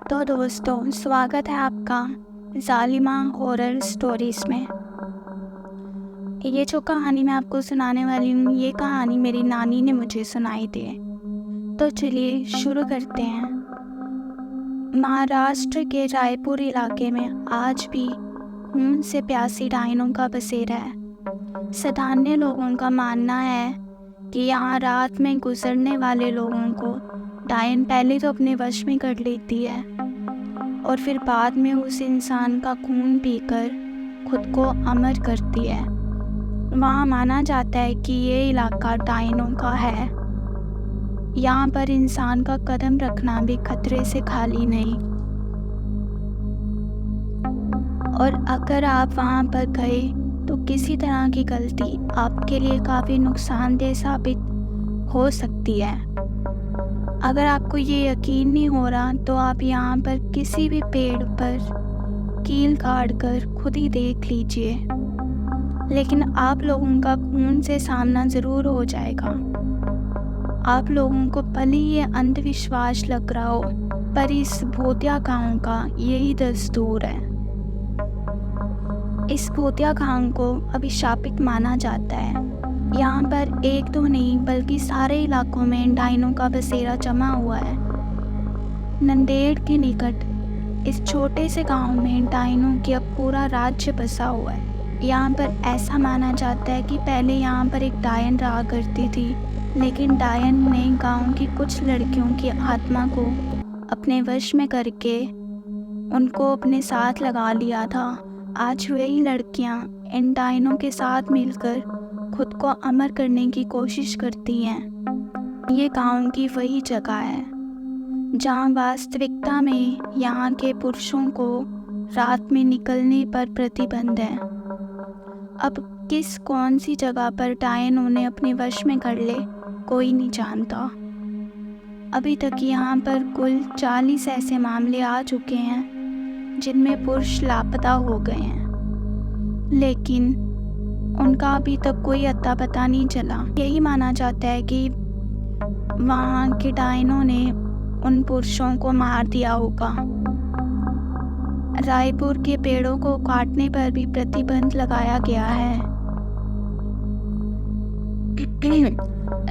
तो दोस्तों, स्वागत है आपका ज़ालिमा हॉरर स्टोरीज़ में। ये जो कहानी मैं आपको सुनाने वाली हूँ, ये कहानी मेरी नानी ने मुझे सुनाई थी। तो चलिए शुरू करते हैं। महाराष्ट्र के रायपुर इलाके में आज भी खून से प्यासी डायनों का बसेरा है। स्थानीय लोगों का मानना है कि यहाँ रात में गुजरने वाले लोगों को डायन पहले तो अपने वश में कर लेती है और फिर बाद में उस इंसान का खून पीकर खुद को अमर करती है। वहाँ माना जाता है कि ये इलाका डायनों का है। यहाँ पर इंसान का कदम रखना भी खतरे से खाली नहीं। और अगर आप वहाँ पर गए तो किसी तरह की गलती आपके लिए काफ़ी नुकसानदेह साबित हो सकती है। अगर आपको ये यकीन नहीं हो रहा तो आप यहाँ पर किसी भी पेड़ पर कील काट कर खुद ही देख लीजिए, लेकिन आप लोगों का खून से सामना ज़रूर हो जाएगा। आप लोगों को भले ही ये अंधविश्वास लग रहा हो, पर इस भूतिया गांव का यही दस्तूर है। इस भूतिया गांव को अभिशापित माना जाता है। यहाँ पर एक दो नहीं बल्कि सारे इलाकों में डायनों का बसेरा जमा हुआ है। नंदेड़ के निकट इस छोटे से गांव में डायनों की अब पूरा राज्य बसा हुआ है। यहाँ पर ऐसा माना जाता है कि पहले यहाँ पर एक डायन रहा करती थी, लेकिन डायन ने गांव की कुछ लड़कियों की आत्मा को अपने वश में करके उनको अपने साथ लगा लिया था। आज वही लड़कियाँ इन डायनों के साथ मिलकर खुद को अमर करने की कोशिश करती हैं। ये गांव की वही जगह है जहां वास्तविकता में यहाँ के पुरुषों को रात में निकलने पर प्रतिबंध है। अब कौन सी जगह पर डायन उन्हें अपने वश में कर ले, कोई नहीं जानता। अभी तक यहाँ पर कुल 40 ऐसे मामले आ चुके हैं जिनमें पुरुष लापता हो गए हैं, लेकिन उनका अभी तक कोई अता पता नहीं चला। यही माना जाता है कि वहाँ के डायनों ने उन पुरुषों को मार दिया होगा। रायपुर के पेड़ों को काटने पर भी प्रतिबंध लगाया गया है।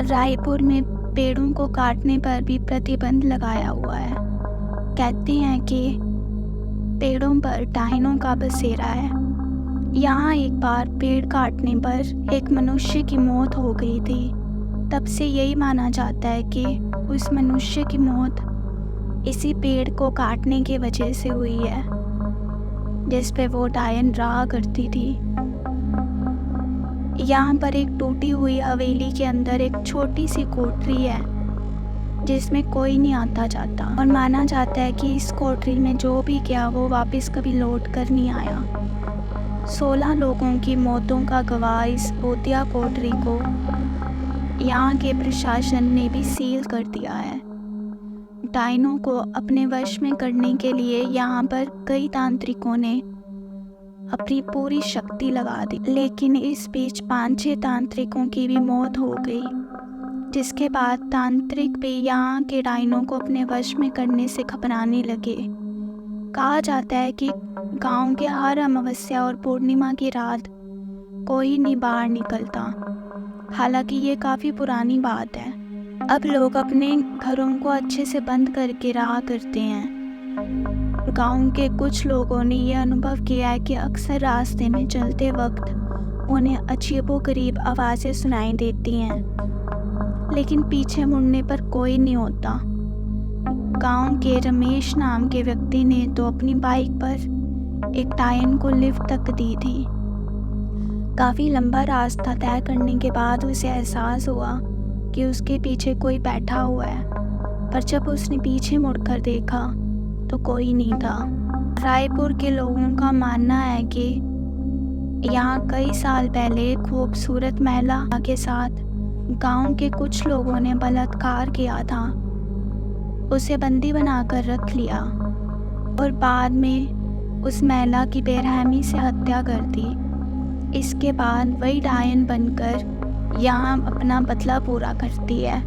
रायपुर में पेड़ों को काटने पर भी प्रतिबंध लगाया हुआ है। कहते हैं कि पेड़ों पर डायनों का बसेरा है। यहाँ एक बार पेड़ काटने पर एक मनुष्य की मौत हो गई थी। तब से यही माना जाता है कि उस मनुष्य की मौत इसी पेड़ को काटने की वजह से हुई है जिस पे वो डायन रहा करती थी। यहाँ पर एक टूटी हुई हवेली के अंदर एक छोटी सी कोठरी है जिसमें कोई नहीं आता जाता, और माना जाता है कि इस कोठरी में जो भी गया वो वापस कभी लौट कर नहीं आया। 16 लोगों की मौतों का गवाह इस भूतिया कोठरी को यहाँ के प्रशासन ने भी सील कर दिया है। डायनों को अपने वश में करने के लिए यहाँ पर कई तांत्रिकों ने अपनी पूरी शक्ति लगा दी, लेकिन इस बीच 5-6 तांत्रिकों की भी मौत हो गई, जिसके बाद तांत्रिक भी यहाँ के डायनों को अपने वश में करने से घबराने लगे। कहा जाता है कि गांव के हर अमावस्या और पूर्णिमा की रात कोई नहीं बाहर निकलता। हालांकि ये काफ़ी पुरानी बात है। अब लोग अपने घरों को अच्छे से बंद करके रहा करते हैं। गांव के कुछ लोगों ने यह अनुभव किया है कि अक्सर रास्ते में चलते वक्त उन्हें अजीबोगरीब आवाज़ें सुनाई देती हैं, लेकिन पीछे मुड़ने पर कोई नहीं होता। गांव के रमेश नाम के व्यक्ति ने तो अपनी बाइक पर एक डायन को लिफ्ट तक दी थी। काफ़ी लंबा रास्ता तय करने के बाद उसे एहसास हुआ कि उसके पीछे कोई बैठा हुआ है, पर जब उसने पीछे मुड़कर देखा तो कोई नहीं था। रायपुर के लोगों का मानना है कि यहाँ कई साल पहले एक खूबसूरत महिला के साथ गांव के कुछ लोगों ने बलात्कार किया था। उसे बंदी बनाकर रख लिया और बाद में उस महिला की बेरहमी से हत्या कर दी। इसके बाद वही डायन बनकर यहाँ अपना बदला पूरा करती है।